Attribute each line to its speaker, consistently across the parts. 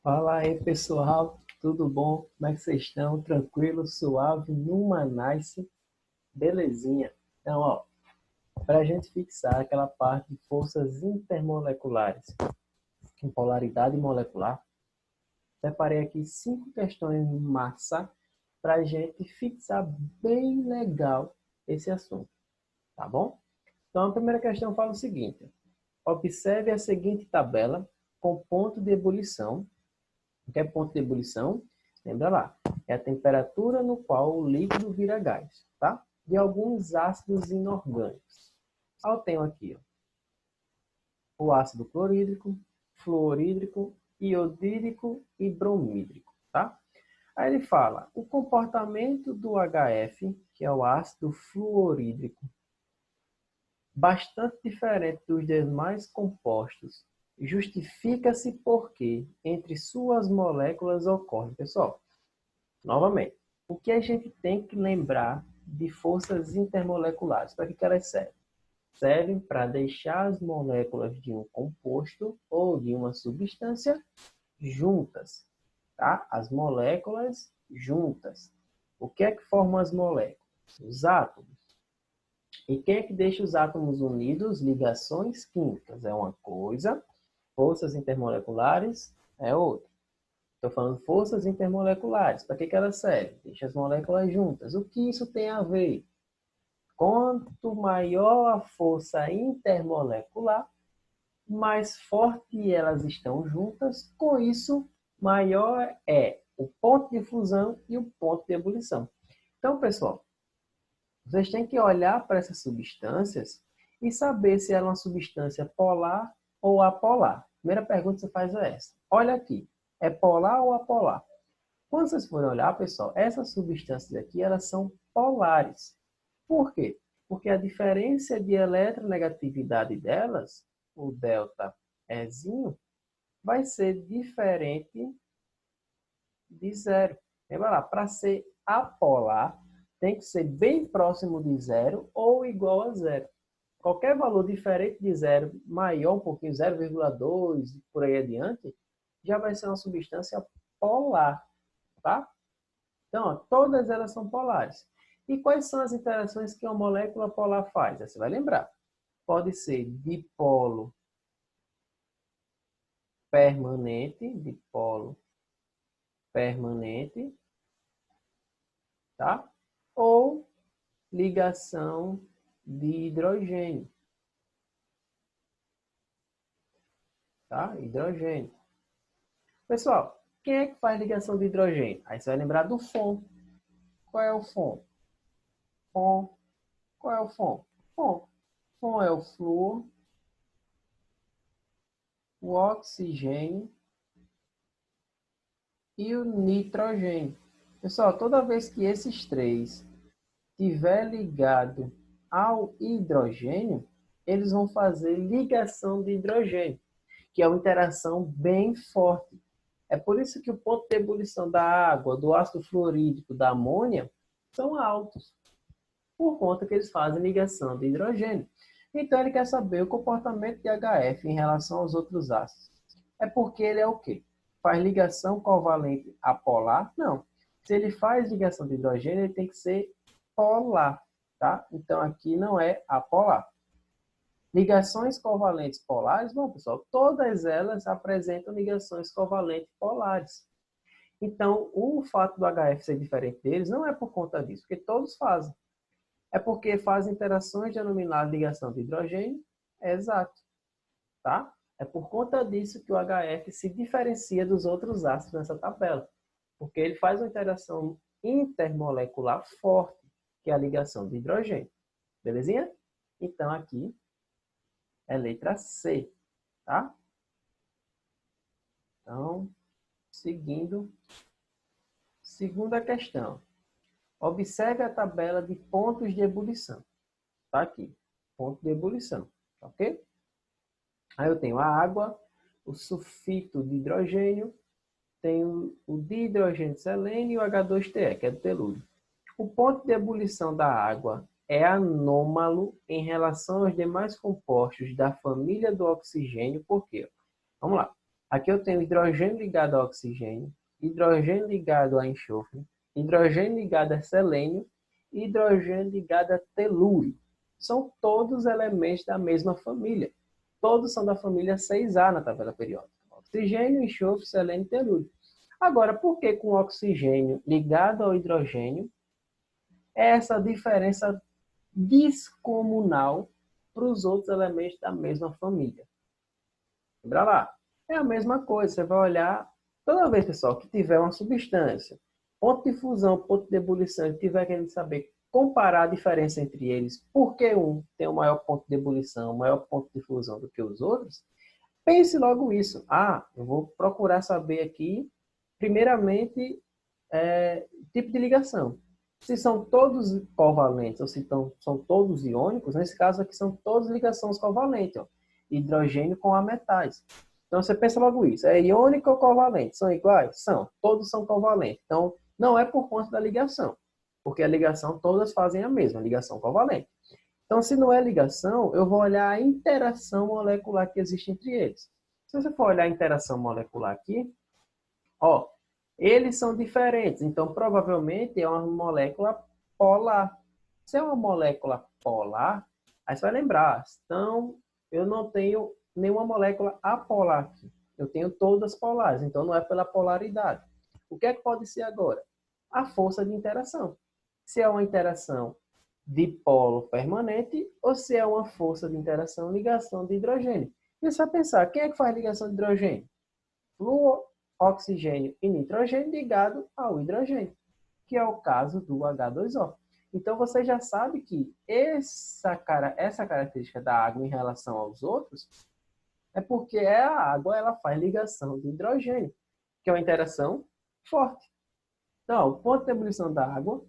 Speaker 1: Fala aí, pessoal, tudo bom? Como é que vocês estão? Tranquilo, suave, numa nice, belezinha. Então, ó, para a gente fixar aquela parte de forças intermoleculares em polaridade molecular, separei aqui 5 questões massa para a gente fixar bem legal esse assunto, tá bom? Então, a primeira questão fala o seguinte: observe a seguinte tabela com ponto de ebulição. O que é ponto de ebulição? Lembra lá, é a temperatura no qual o líquido vira gás, tá? De alguns ácidos inorgânicos. Eu tenho aqui ó, o ácido clorídrico, fluorídrico, iodídrico e bromídrico, tá? Aí ele fala, o comportamento do HF, que é o ácido fluorídrico, bastante diferente dos demais compostos, justifica-se porque entre suas moléculas ocorre, pessoal, novamente, o que a gente tem que lembrar de forças intermoleculares? Para que elas servem? Servem para deixar as moléculas de um composto ou de uma substância juntas, tá? As moléculas juntas. O que é que formam as moléculas? Os átomos. E quem é que deixa os átomos unidos? Ligações químicas é uma coisa, forças intermoleculares é outra. Estou falando forças intermoleculares. Para que elas servem? Deixa as moléculas juntas. O que isso tem a ver? Quanto maior a força intermolecular, mais forte elas estão juntas. Com isso, maior é o ponto de fusão e o ponto de ebulição. Então, pessoal, vocês têm que olhar para essas substâncias e saber se ela é uma substância polar ou apolar. Primeira pergunta que você faz é essa. Olha aqui, é polar ou apolar? Quando vocês forem olhar, pessoal, essas substâncias aqui, elas são polares. Por quê? Porque a diferença de eletronegatividade delas, o delta Ezinho, vai ser diferente de zero. Lembra lá, para ser apolar, tem que ser bem próximo de zero ou igual a zero. Qualquer valor diferente de zero, maior um pouquinho, 0,2 por aí adiante, já vai ser uma substância polar, tá? Então, ó, todas elas são polares. E quais são as interações que uma molécula polar faz? Você vai lembrar. Pode ser dipolo permanente, tá? Ou ligação de hidrogênio, tá? Hidrogênio. Pessoal, quem é que faz ligação de hidrogênio? Aí você vai lembrar do FON. Qual é o FON? FON. Qual é o FON? FON. FON é o flúor, o oxigênio e o nitrogênio. Pessoal, toda vez que esses três estiver ligado ao hidrogênio, eles vão fazer ligação de hidrogênio, que é uma interação bem forte. É por isso que o ponto de ebulição da água, do ácido fluorídrico, da amônia, são altos, por conta que eles fazem ligação de hidrogênio. Então ele quer saber o comportamento de HF em relação aos outros ácidos. É porque ele é o quê? Faz ligação covalente apolar? Não. Se ele faz ligação de hidrogênio, ele tem que ser polar, tá? Então aqui não é apolar. Ligações covalentes polares, bom, pessoal, todas elas apresentam ligações covalentes polares. Então, o fato do HF ser diferente deles não é por conta disso, porque todos fazem. É porque fazem interações denominadas ligação de hidrogênio, é exato, tá? É por conta disso que o HF se diferencia dos outros ácidos nessa tabela, porque ele faz uma interação intermolecular forte, que é a ligação de hidrogênio. Belezinha? Então, aqui é letra C, tá? Então, seguindo, segunda questão. Observe a tabela de pontos de ebulição. Tá aqui, ponto de ebulição, ok? Aí eu tenho a água, o sulfito de hidrogênio, tenho o dihidrogênio de selênio e o H2TE, que é do telúrio. O ponto de ebulição da água é anômalo em relação aos demais compostos da família do oxigênio, por quê? Vamos lá. Aqui eu tenho hidrogênio ligado a oxigênio, hidrogênio ligado a enxofre, hidrogênio ligado a selênio e hidrogênio ligado a telúrio. São todos elementos da mesma família. Todos são da família 6A na tabela periódica. Oxigênio, enxofre, selênio e telúrio. Agora, por que com o oxigênio ligado ao hidrogênio, essa diferença descomunal para os outros elementos da mesma família? Lembra lá? É a mesma coisa. Você vai olhar, toda vez, pessoal, que tiver uma substância, ponto de fusão, ponto de ebulição, e tiver querendo saber comparar a diferença entre eles, porque um tem o maior ponto de ebulição, o maior ponto de fusão do que os outros, pense logo isso. Ah, eu vou procurar saber aqui, primeiramente, tipo de ligação. Se são todos covalentes ou se são todos iônicos, nesse caso aqui são todas ligações covalentes, ó. Hidrogênio com ametais. Então você pensa logo isso. É iônico ou covalente? São iguais? São. Todos são covalentes. Então não é por conta da ligação, porque a ligação todas fazem a mesma, ligação covalente. Então se não é ligação, eu vou olhar a interação molecular que existe entre eles. Se você for olhar a interação molecular aqui, ó, eles são diferentes, então provavelmente é uma molécula polar. Se é uma molécula polar, aí você vai lembrar, então eu não tenho nenhuma molécula apolar aqui. Eu tenho todas polares, então não é pela polaridade. O que é que pode ser agora? A força de interação. Se é uma interação dipolo permanente ou se é uma força de interação ligação de hidrogênio. E você vai pensar, quem é que faz ligação de hidrogênio? Flúor, oxigênio e nitrogênio ligado ao hidrogênio, que é o caso do H2O. Então você já sabe que essa característica da água em relação aos outros é porque a água ela faz ligação de hidrogênio, que é uma interação forte. Então, o ponto de ebulição da água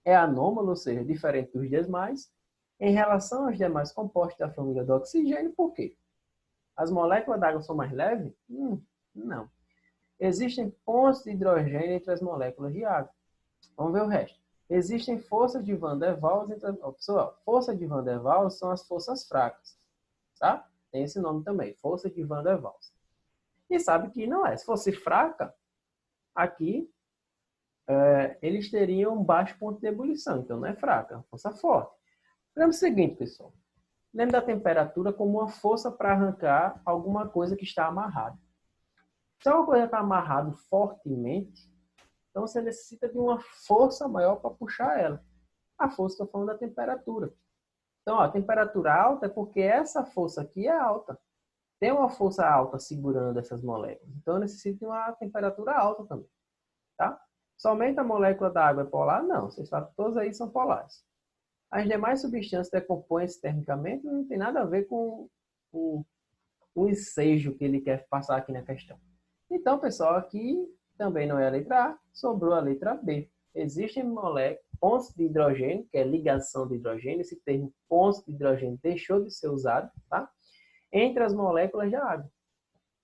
Speaker 1: é anômalo, ou seja, diferente dos demais, em relação aos demais compostos da família do oxigênio. Por quê? As moléculas da água são mais leves? Não. Existem pontos de hidrogênio entre as moléculas de água. Vamos ver o resto. Existem forças de Van der Waals entre as... Pessoal, força de Van der Waals são as forças fracas. Tá? Tem esse nome também, força de Van der Waals. E sabe que não é. Se fosse fraca, aqui eles teriam um baixo ponto de ebulição. Então não é fraca, é uma força forte. Lembra o seguinte, pessoal. Lembra da temperatura como uma força para arrancar alguma coisa que está amarrada. Se uma coisa está amarrada fortemente, então você necessita de uma força maior para puxar ela. A força, estou falando da temperatura. Então, ó, a temperatura alta é porque essa força aqui é alta. Tem uma força alta segurando essas moléculas. Então, eu necessito de uma temperatura alta também. Tá? Somente a molécula da água é polar? Não. Vocês sabem que todas aí são polares. As demais substâncias decompõem-se termicamente, não tem nada a ver com o ensejo que ele quer passar aqui na questão. Então, pessoal, aqui também não é a letra A, sobrou a letra B. Existem pontos de hidrogênio, que é ligação de hidrogênio. Esse termo pontos de hidrogênio deixou de ser usado, tá? Entre as moléculas da água.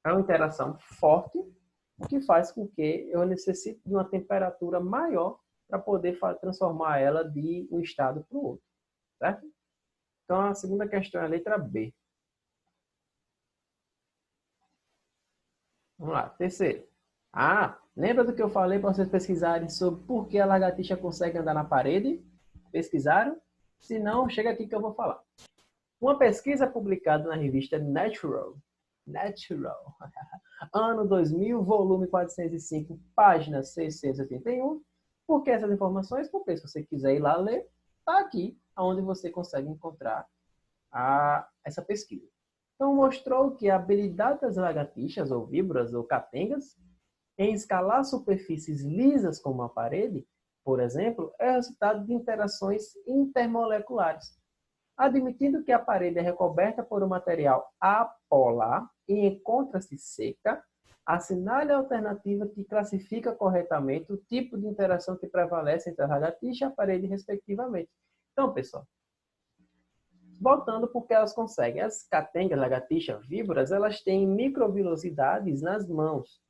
Speaker 1: É uma interação forte que faz com que eu necessite de uma temperatura maior para poder transformar ela de um estado para o outro, certo? Então, a segunda questão é a letra B. Vamos lá, terceiro. Lembra do que eu falei para vocês pesquisarem sobre por que a lagartixa consegue andar na parede? Pesquisaram? Se não, chega aqui que eu vou falar. Uma pesquisa publicada na revista Natural, ano 2000, volume 405, página 681. Por que essas informações? Porque se você quiser ir lá ler, está aqui, onde você consegue encontrar essa pesquisa. Então, mostrou que a habilidade das lagartixas, ou víboras, ou catengas, em escalar superfícies lisas como a parede, por exemplo, é resultado de interações intermoleculares. Admitindo que a parede é recoberta por um material apolar e encontra-se seca, assinale a alternativa que classifica corretamente o tipo de interação que prevalece entre a lagartixa e a parede, respectivamente. Então, pessoal, voltando porque elas conseguem. As catengas, lagartixas, víboras, elas têm microvilosidades nas mãos.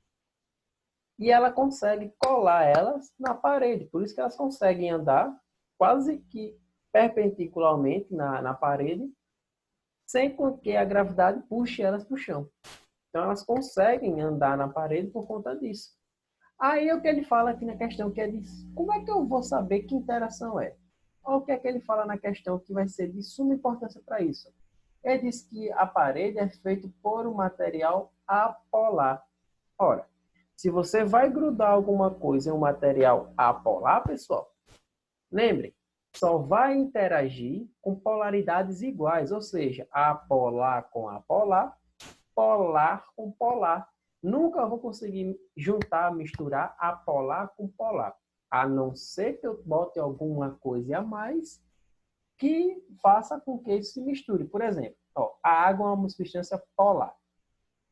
Speaker 1: E ela consegue colar elas na parede. Por isso que elas conseguem andar quase que perpendicularmente na parede, sem que a gravidade puxe elas para o chão. Então, elas conseguem andar na parede por conta disso. Aí é o que ele fala aqui na questão, que é de como é que eu vou saber que interação é? Olha o que é que ele fala na questão que vai ser de suma importância para isso. Ele diz que a parede é feita por um material apolar. Ora, se você vai grudar alguma coisa em um material apolar, pessoal, lembre, só vai interagir com polaridades iguais, ou seja, apolar com apolar, polar com polar. Nunca vou conseguir juntar, misturar apolar com polar, a não ser que eu bote alguma coisa a mais que faça com que isso se misture. Por exemplo, ó, a água é uma substância polar.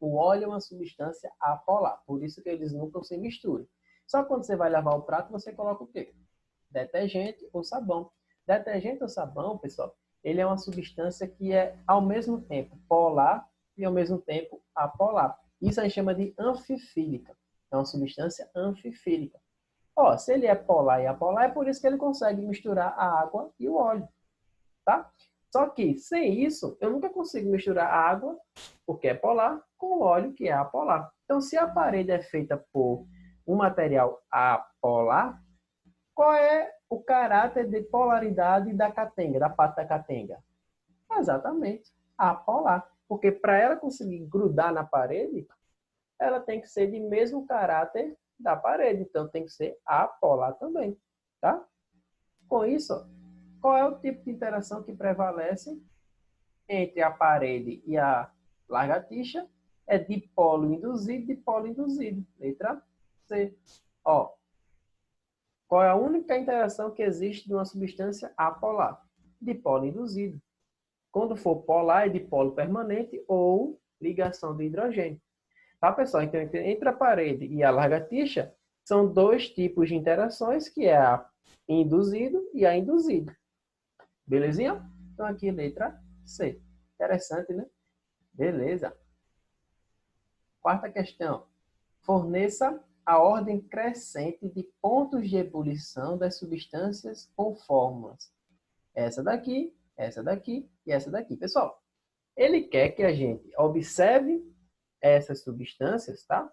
Speaker 1: O óleo é uma substância apolar. Por isso que eles nunca se misturam. Só quando você vai lavar o prato, você coloca o quê? Detergente ou sabão. Detergente ou sabão, pessoal, ele é uma substância que é ao mesmo tempo polar e ao mesmo tempo apolar. Isso a gente chama de anfifílica. É uma substância anfifílica. Ó, se ele é polar e apolar, é por isso que ele consegue misturar a água e o óleo, tá? Só que, sem isso, eu nunca consigo misturar a água, porque é polar, com o óleo, que é apolar. Então, se a parede é feita por um material apolar, qual é o caráter de polaridade da catenga, da parte da catenga? Exatamente, apolar. Porque para ela conseguir grudar na parede, ela tem que ser de mesmo caráter da parede. Então, tem que ser apolar também, tá? Com isso, qual é o tipo de interação que prevalece entre a parede e a lagartixa? É dipolo induzido, dipolo induzido. Letra C. Ó, qual é a única interação que existe de uma substância apolar? Dipolo induzido. Quando for polar, é dipolo permanente ou ligação de hidrogênio. Tá, pessoal? Então, entre a parede e a lagartixa, são dois tipos de interações, que é a induzido e a induzido. Belezinha? Então, aqui, letra C. Interessante, né? Beleza. Quarta questão. Forneça a ordem crescente de pontos de ebulição das substâncias com fórmulas. Essa daqui e essa daqui. Pessoal, ele quer que a gente observe essas substâncias, tá?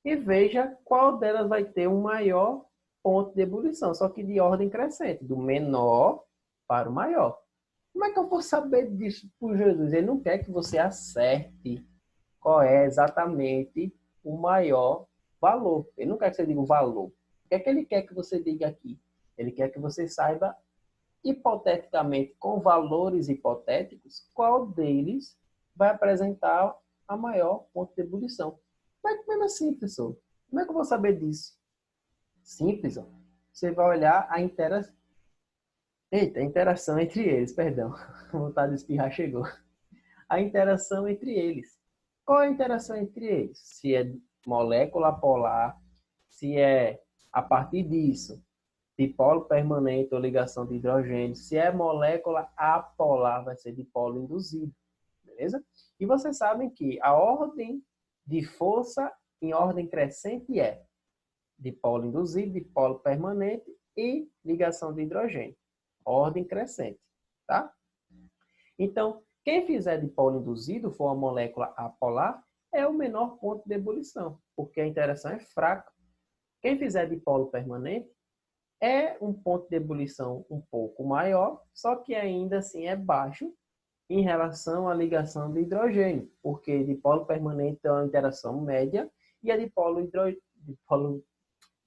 Speaker 1: E veja qual delas vai ter um maior ponto de ebulição, só que de ordem crescente, do menor para o maior. Como é que eu vou saber disso por Jesus? Ele não quer que você acerte qual é exatamente o maior valor. Ele não quer que você diga o valor. O que é que ele quer que você diga aqui? Ele quer que você saiba, hipoteticamente, com valores hipotéticos, qual deles vai apresentar a maior ponto de ebulição. Como é assim, professor? Como é que eu vou saber disso? Simples, ó. Você vai olhar a interação. Eita, a interação entre eles, perdão. A vontade de espirrar chegou. A interação entre eles. Qual é a interação entre eles? Se é molécula polar, se é a partir disso, dipolo permanente ou ligação de hidrogênio, se é molécula apolar, vai ser dipolo induzido, beleza? E vocês sabem que a ordem de força em ordem crescente é dipolo induzido, dipolo permanente e ligação de hidrogênio. Ordem crescente, tá? Então, quem fizer dipolo induzido, for uma molécula apolar, é o menor ponto de ebulição, porque a interação é fraca. Quem fizer dipolo permanente é um ponto de ebulição um pouco maior, só que ainda assim é baixo em relação à ligação de hidrogênio, porque dipolo permanente é uma interação média e a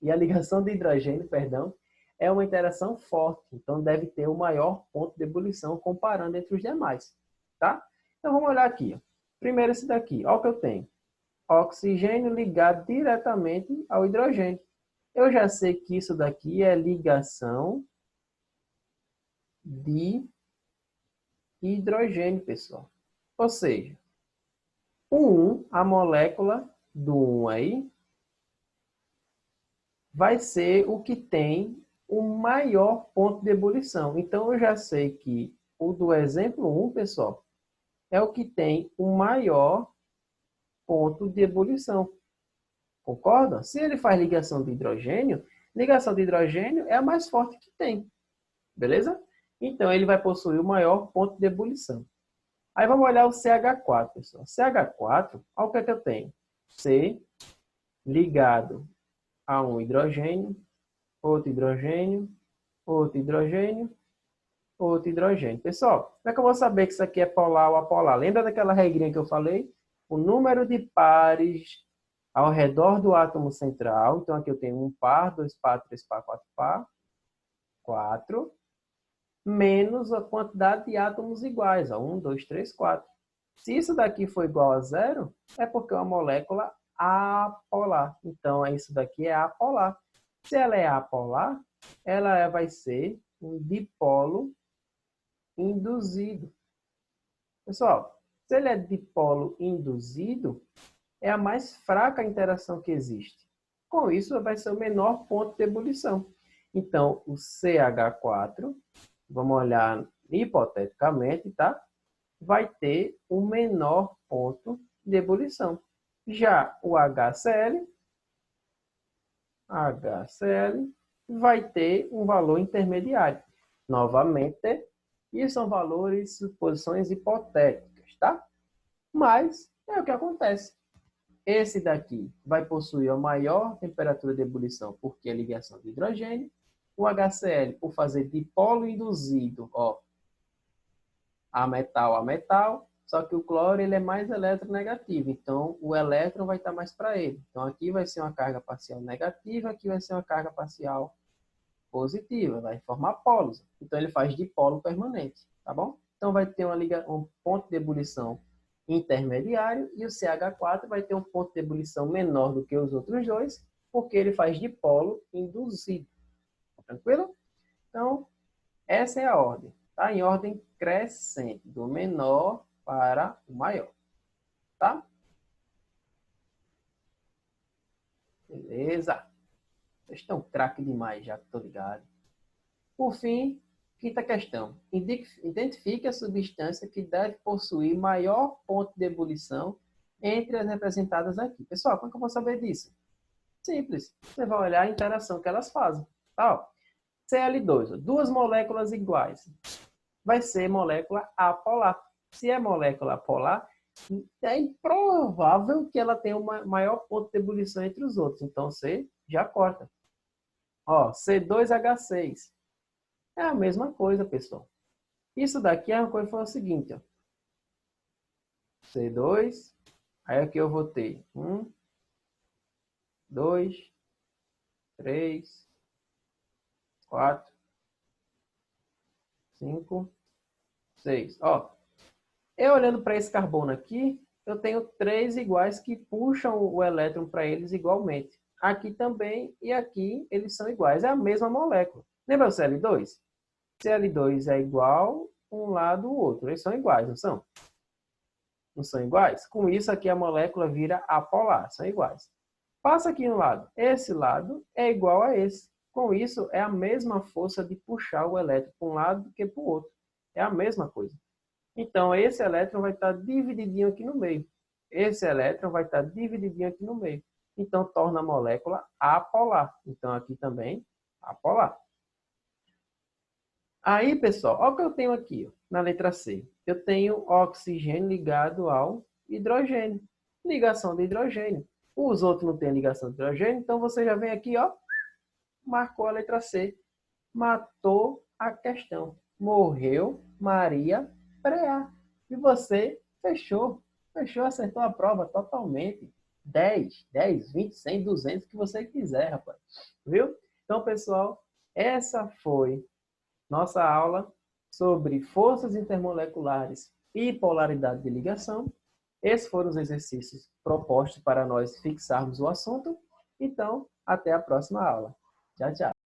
Speaker 1: e a ligação de hidrogênio, perdão, é uma interação forte, então deve ter o maior ponto de ebulição comparando entre os demais, tá? Então vamos olhar aqui, ó. Primeiro esse daqui, olha o que eu tenho. Oxigênio ligado diretamente ao hidrogênio. Eu já sei que isso daqui é ligação de hidrogênio, pessoal. Ou seja, o 1, a molécula do 1 aí, vai ser o que tem o maior ponto de ebulição. Então, eu já sei que o do exemplo 1, pessoal, é o que tem o maior ponto de ebulição. Concorda? Se ele faz ligação de hidrogênio é a mais forte que tem. Beleza? Então, ele vai possuir o maior ponto de ebulição. Aí vamos olhar o CH4, pessoal. CH4, olha o que é que eu tenho. C ligado a um hidrogênio, outro hidrogênio, outro hidrogênio, outro hidrogênio. Pessoal, como é que eu vou saber que isso aqui é polar ou apolar? Lembra daquela regrinha que eu falei? O número de pares ao redor do átomo central. Então, aqui eu tenho 1 par, 2 par, 3 par, 4 par. 4. Menos a quantidade de átomos iguais. 1, 2, 3, 4. Se isso daqui for igual a zero, é porque é uma molécula apolar. Então, isso daqui é apolar. Se ela é apolar, ela vai ser um dipolo induzido. Pessoal, se ele é dipolo induzido, é a mais fraca interação que existe. Com isso, vai ser o menor ponto de ebulição. Então, o CH4, vamos olhar hipoteticamente, tá? Vai ter o menor ponto de ebulição. Já o HCl vai ter um valor intermediário. Novamente, isso são valores, suposições hipotéticas, tá? Mas é o que acontece. Esse daqui vai possuir a maior temperatura de ebulição porque é ligação de hidrogênio. O HCl, por fazer dipolo induzido, ó, a metal, só que o cloro ele é mais eletronegativo, então o elétron vai estar mais para ele. Então aqui vai ser uma carga parcial negativa, aqui vai ser uma carga parcial positiva, vai formar polos. Então ele faz dipolo permanente, tá bom? Então vai ter um ponto de ebulição intermediário e o CH4 vai ter um ponto de ebulição menor do que os outros dois, porque ele faz dipolo induzido. Tranquilo? Então, essa é a ordem. Tá? Em ordem crescente, do menor para o maior. Tá? Beleza? Vocês estão craque demais já, que estou ligado. Por fim, quinta questão. Identifique a substância que deve possuir maior ponto de ebulição entre as representadas aqui. Pessoal, como é que eu vou saber disso? Simples. Você vai olhar a interação que elas fazem. Tá? Cl2, duas moléculas iguais. Vai ser molécula apolar. Se é molécula apolar, é improvável que ela tenha um maior ponto de ebulição entre os outros. Então, você já corta. Ó, C2H6. É a mesma coisa, pessoal. Isso daqui é uma coisa que foi o seguinte, ó. C2, aí aqui eu vou ter 1, 2, 3, 4, 5, 6. Ó, eu olhando para esse carbono aqui, eu tenho 3 iguais que puxam o elétron para eles igualmente. Aqui também e aqui eles são iguais. É a mesma molécula. Lembra o Cl2? Cl2 é igual um lado ao outro. Eles são iguais, não são? Não são iguais? Com isso aqui a molécula vira apolar. São iguais. Passa aqui no lado. Esse lado é igual a esse. Com isso é a mesma força de puxar o elétron para um lado do que para o outro. É a mesma coisa. Então, esse elétron vai estar divididinho aqui no meio. Esse elétron vai estar divididinho aqui no meio. Então, torna a molécula apolar. Então, aqui também, apolar. Aí, pessoal, olha o que eu tenho aqui, ó, na letra C. Eu tenho oxigênio ligado ao hidrogênio. Ligação de hidrogênio. Os outros não têm ligação de hidrogênio, então você já vem aqui, ó, marcou a letra C. Matou a questão. Morreu Maria Preá. E você fechou. Fechou, acertou a prova totalmente. 10, 10, 20, 100, 200, o que você quiser, rapaz. Viu? Então, pessoal, essa foi nossa aula sobre forças intermoleculares e polaridade de ligação. Esses foram os exercícios propostos para nós fixarmos o assunto. Então, até a próxima aula. Tchau, tchau.